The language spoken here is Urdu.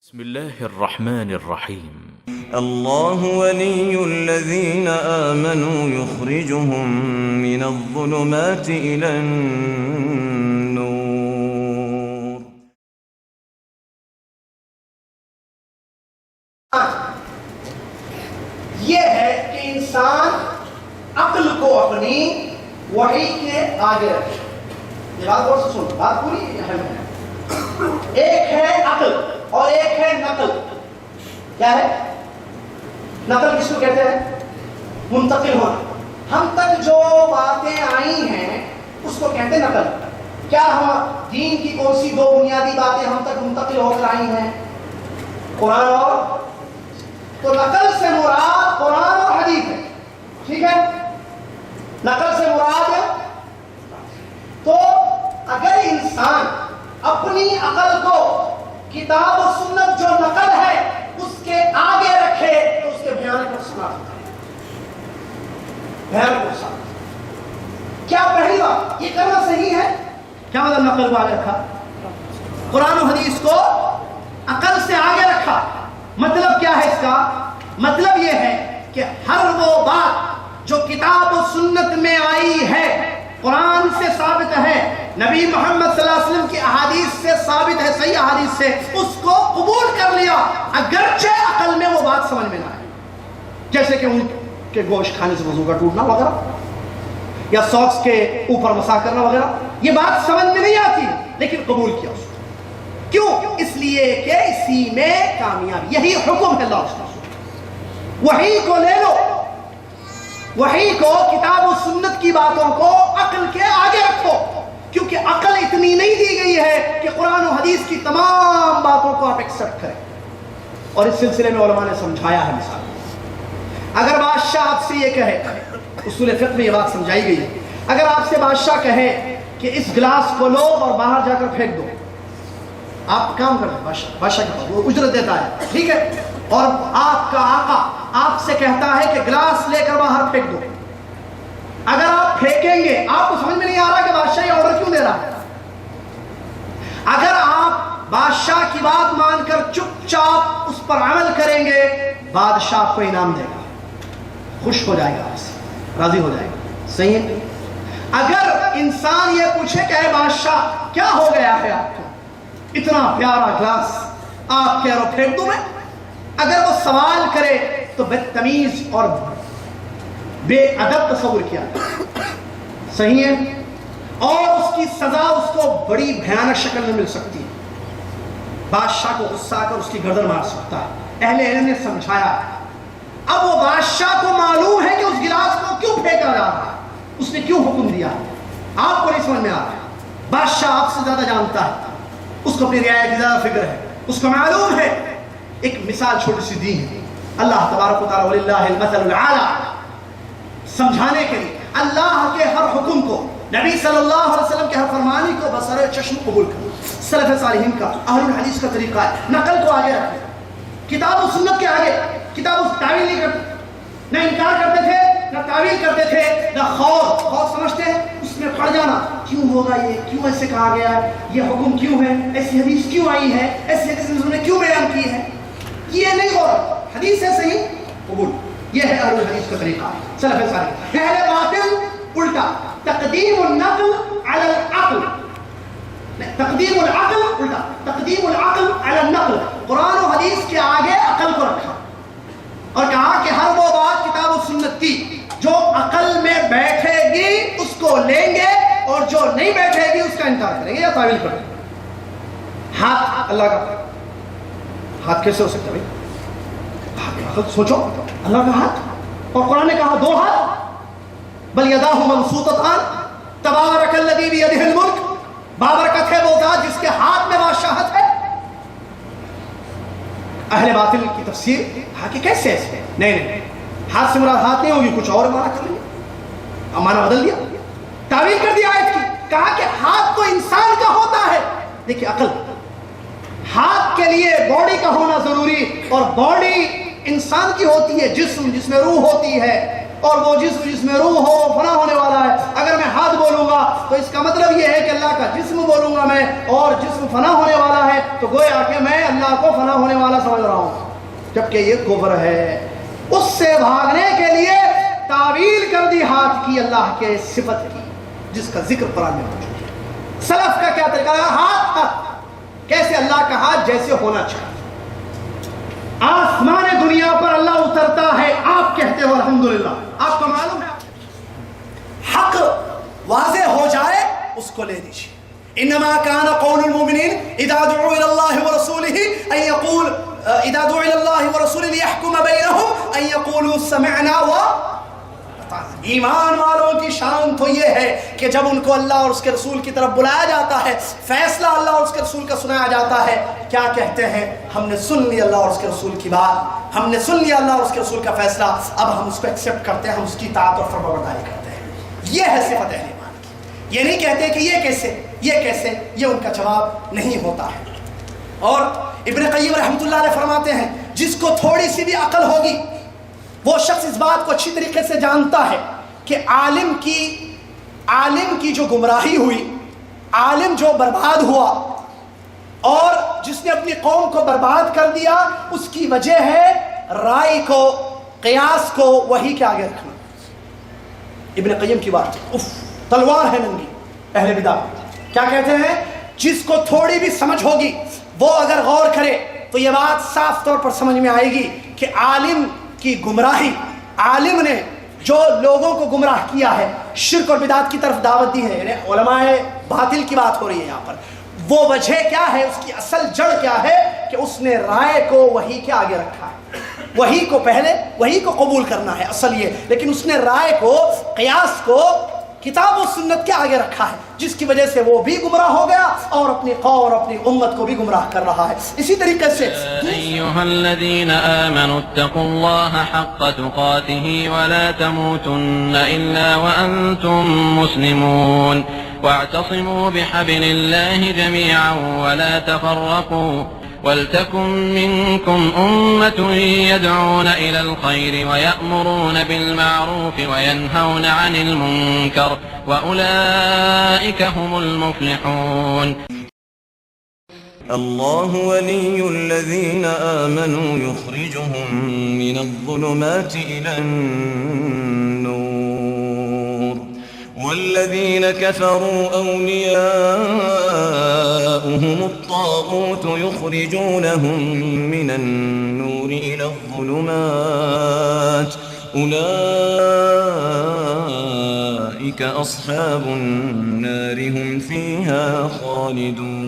بسم الله الرحمن الرحيم الله ولي الذين آمنوا يخرجهم من الظلمات إلى النور. یہ ہے کہ انسان عقل کو اپنی وحی کے آگے رکھے. یہ بات غور سے سن، بات پوری اہم ہے. ایک ہے عقل اور ایک ہے نقل. کیا ہے نقل؟ کس کو کہتے ہیں؟ منتقل ہونا. ہم تک جو باتیں آئی ہیں اس کو کہتے ہیں نقل. کیا ہم دین کی کون سی دو بنیادی باتیں ہم تک منتقل ہو کر آئی ہیں؟ قرآن اور تو نقل سے مراد قرآن اور حدیث ہے. ٹھیک ہے، نقل سے مراد ہے. تو اگر انسان اپنی عقل کو کتاب و سنت جو نقل ہے اس کے آگے رکھے تو اس کے بھیانک نقصانات ہوتا ہے. بھیانک نقصان. کیا پہلی بات یہ کرنا صحیح ہے؟ کیا مطلب نقل کو آگے رکھا؟ قرآن و حدیث کو عقل سے آگے رکھا. مطلب کیا ہے اس کا؟ مطلب یہ ہے کہ ہر وہ بات جو کتاب و سنت میں آئی ہے، قرآن سے ثابت ہے، نبی محمد صلی اللہ علیہ وسلم کی احادیث سے ثابت ہے، صحیح احادیث سے، اس کو قبول کر لیا اگرچہ عقل میں وہ بات سمجھ میں نہ آئے. جیسے کہ اونٹ کے گوشت کھانے سے وضو کا ٹوٹنا وغیرہ، یا ساکس کے اوپر مسح کرنا وغیرہ، یہ بات سمجھ میں نہیں آتی لیکن قبول کیا اس کو. کیوں؟ اس لیے کہ اسی میں کامیابی. یہی حکم ہے اللہ کا. وحی کو لے لو، وحی کو، کتاب و سنت کی باتوں کو عقل کے آگے رکھو، کیونکہ عقل اتنی نہیں دی گئی ہے کہ قرآن و حدیث کی تمام باتوں کو آپ ایکسپٹ کریں. اور اس سلسلے میں علماء نے سمجھایا ہے. مثال اگر بادشاہ آپ سے یہ کہے، اصول فقہ میں یہ بات سمجھائی گئی ہے، اگر آپ سے بادشاہ کہے کہ اس گلاس کو لو اور باہر جا کر پھینک دو، آپ کام کرتے ہیں، بادشاہ کے پاس وہ اجرت دیتا ہے، ٹھیک ہے، اور آپ کا آقا آپ سے کہتا ہے کہ گلاس لے کر باہر پھینک دو. اگر آپ پھینکیں گے، آپ کو سمجھ میں نہیں آ رہا کہ بادشاہ یہ آرڈر کیوں دے رہا ہے. اگر آپ بادشاہ کی بات مان کر چپ چاپ اس پر عمل کریں گے، بادشاہ آپ کو انعام دے گا، خوش ہو جائے گا، آپ سے راضی ہو جائے گا. صحیح ہے. اگر انسان یہ پوچھے کہ اے بادشاہ کیا ہو گیا ہے آپ کو، اتنا پیارا گلاس آپ کہہ رہو پھینک دوں میں، اگر وہ سوال کرے تو بدتمیز اور بے ادب تصور کیا. صحیح ہے. اور اس کی سزا اس کو بڑی بھیانک شکل میں مل سکتی ہے. بادشاہ کو غصہ آ کر اس کی گردن مار سکتا ہے. اہل علم نے سمجھایا. اب وہ بادشاہ کو معلوم ہے کہ اس گلاس کو کیوں پھینکا جا رہا ہے، اس نے کیوں حکم دیا، آپ کو نہیں سمجھ میں آ رہا ہے. بادشاہ آپ سے زیادہ جانتا ہے، اس کو اپنی رعایا کی زیادہ فکر ہے، اس کو معلوم ہے. ایک مثال چھوٹی سی دی ہے اللہ تبارک و تعالی وللہ المثل الاعلی، سمجھانے کے لیے اللہ کے ہر حکم کو، نبی صلی اللہ علیہ وسلم کے ہر فرمانی کو بصر چشم قبول کرو. سلف صالحین کا، اہل الحدیث کا طریقہ ہے نقل کو آگے رکھیں، کتاب و سنت کے آگے. کتاب و تعویل نہیں کرتے، نہ انکار کرتے تھے نہ تعویل کرتے تھے، نہ خوف سمجھتے ہیں اس میں پڑ جانا، کیوں ہوگا یہ، کیوں ایسے کہا گیا ہے، یہ حکم کیوں ہے، ایسی حدیث کیوں آئی ہے، ایسی حدیث نے کیوں بیان کی ہے. یہ نہیں ہو رہا. حدیث ہے صحیح قبول. یہ ہے اہل الحدیث کا طریقہ. سلف صالح. اہل باطل الٹا، تقدیم النقل علی العقل، تقدیم العقل الٹا، تقدیم العقل علی النقل. قرآن و حدیث کے آگے عقل کو رکھا اور کہا کہ ہر وہ بات کتاب و سنت کی جو عقل میں بیٹھے گی اس کو لیں گے اور جو نہیں بیٹھے گی اس کا انکار کریں گے یا تعویل کریں گے. ہاتھ اللہ کا، ہاتھ کیسے ہو سکتا ہے بھائی؟ سوچو، اللہ کا ہاتھ، اور قرآن نے کہا دو ہاتھ، بل یداہ مبسوطتان تبارک الذی بیدہ الملک، بابرکت ہے وہ ذات جس کے ہاتھ میں بادشاہت ہے. اہل باطل کی تفسیر ہاں کہ کیسے ایسے؟ نہیں، ہاتھ سے مراد ہاتھ نہیں ہوگی، کچھ اور معنی کر لیں، معنی بدل دیا، تعویل کر دیا آیت کی. کہا کہ ہاتھ تو انسان کا ہوتا ہے. دیکھیے عقل، ہاتھ کے لیے باڈی کا ہونا ضروری، اور باڈی انسان کی ہوتی ہے، جسم جس میں روح ہوتی ہے، اور وہ جسم جس میں روح ہو وہ فنا ہونے والا ہے. اگر میں ہاتھ بولوں گا تو اس کا مطلب یہ ہے کہ اللہ کا جسم بولوں گا میں اور جسم فنا ہونے والا ہے, تو گویا کہ میں اللہ کو فنا ہونے والا سمجھ رہا ہوں, جبکہ یہ کفر ہے. اس سے بھاگنے کے لیے تعویل کر دی ہاتھ کی اللہ کے صفت کی, جس کا ذکر قرآن میں موجود ہے. سلف کا کیا طریقہ ہے؟ ہاتھ کیسے اللہ کا ہاتھ جیسے ہونا چاہیے. آسمان دنیا پر اللہ اترتا ہے, آپ کہتے ہو الحمدللہ. آپ کو معلوم ہے حق واضح ہو جائے اس کو لے لیجیے. انما كان قول المؤمنين اذا دعوا الى الله ورسوله ان يقول اذا دعوا الى الله ورسوله ليحكم بينهم ان يقولوا سمعنا وأطعنا. ایمان والوں کی شان تو یہ ہے کہ جب ان کو اللہ اور اس کے رسول کی طرف بلایا جاتا ہے, فیصلہ اللہ اور اس کے رسول کا سنایا جاتا ہے, کیا کہتے ہیں؟ ہم نے سن لی اللہ اور اس کے رسول کی بات, ہم نے سن لیا اللہ اور اس کے رسول کا فیصلہ, اب ہم اس کو ایکسیپٹ کرتے ہیں, ہم اس کی اطاعت اور فرمانبرداری کرتے ہیں. یہ ہے صفت اہل ایمان کی. یہ نہیں کہتے کہ یہ کیسے, یہ ان کا جواب نہیں ہوتا ہے. اور ابن قیم رحمۃ اللہ علیہ فرماتے ہیں جس کو تھوڑی سی بھی عقل ہوگی وہ شخص اس بات کو اچھی طریقے سے جانتا ہے کہ عالم کی جو گمراہی ہوئی, عالم جو برباد ہوا اور جس نے اپنی قوم کو برباد کر دیا, اس کی وجہ ہے رائے کو, قیاس کو وحی کے آگے رکھنا. ابن قیم کی بات تلوار ہے ننگی اہل بدعت. کیا کہتے ہیں؟ جس کو تھوڑی بھی سمجھ ہوگی وہ اگر غور کرے تو یہ بات صاف طور پر سمجھ میں آئے گی کہ عالم کی گمراہی, عالم نے جو لوگوں کو گمراہ کیا ہے, شرک اور بدعت کی طرف دعوت دی ہے, یعنی علماء باطل کی بات ہو رہی ہے یہاں پر, وہ وجہ کیا ہے, اس کی اصل جڑ کیا ہے کہ اس نے رائے کو وحی کے آگے رکھا ہے. وحی کو پہلے, وحی کو قبول کرنا ہے اصل یہ, لیکن اس نے رائے کو, قیاس کو کتاب و سنت کے آگے رکھا ہے, جس کی وجہ سے وہ بھی گمراہ ہو گیا اور اپنی قوم اور اپنی امت کو بھی گمراہ کر رہا ہے. اسی طریقے سے ایھا الذین آمنوا اتقوا اللہ حق تقاته ولا تموتن الا وانتم مسلمون واعتصموا بحبل الله جميعا ولا تفرقوا وَلْتَكُنْ مِنْكُمْ أُمَّةٌ يَدْعُونَ إِلَى الْخَيْرِ وَيَأْمُرُونَ بِالْمَعْرُوفِ وَيَنْهَوْنَ عَنِ الْمُنْكَرِ وَأُولَئِكَ هُمُ الْمُفْلِحُونَ. الله ولي الذين آمنوا يخرجهم من الظلمات إلى النور والذين كفروا أولياؤهم الطاغوت يخرجونهم من النور إلى الظلمات أولئك أصحاب النار هم فيها خالدون.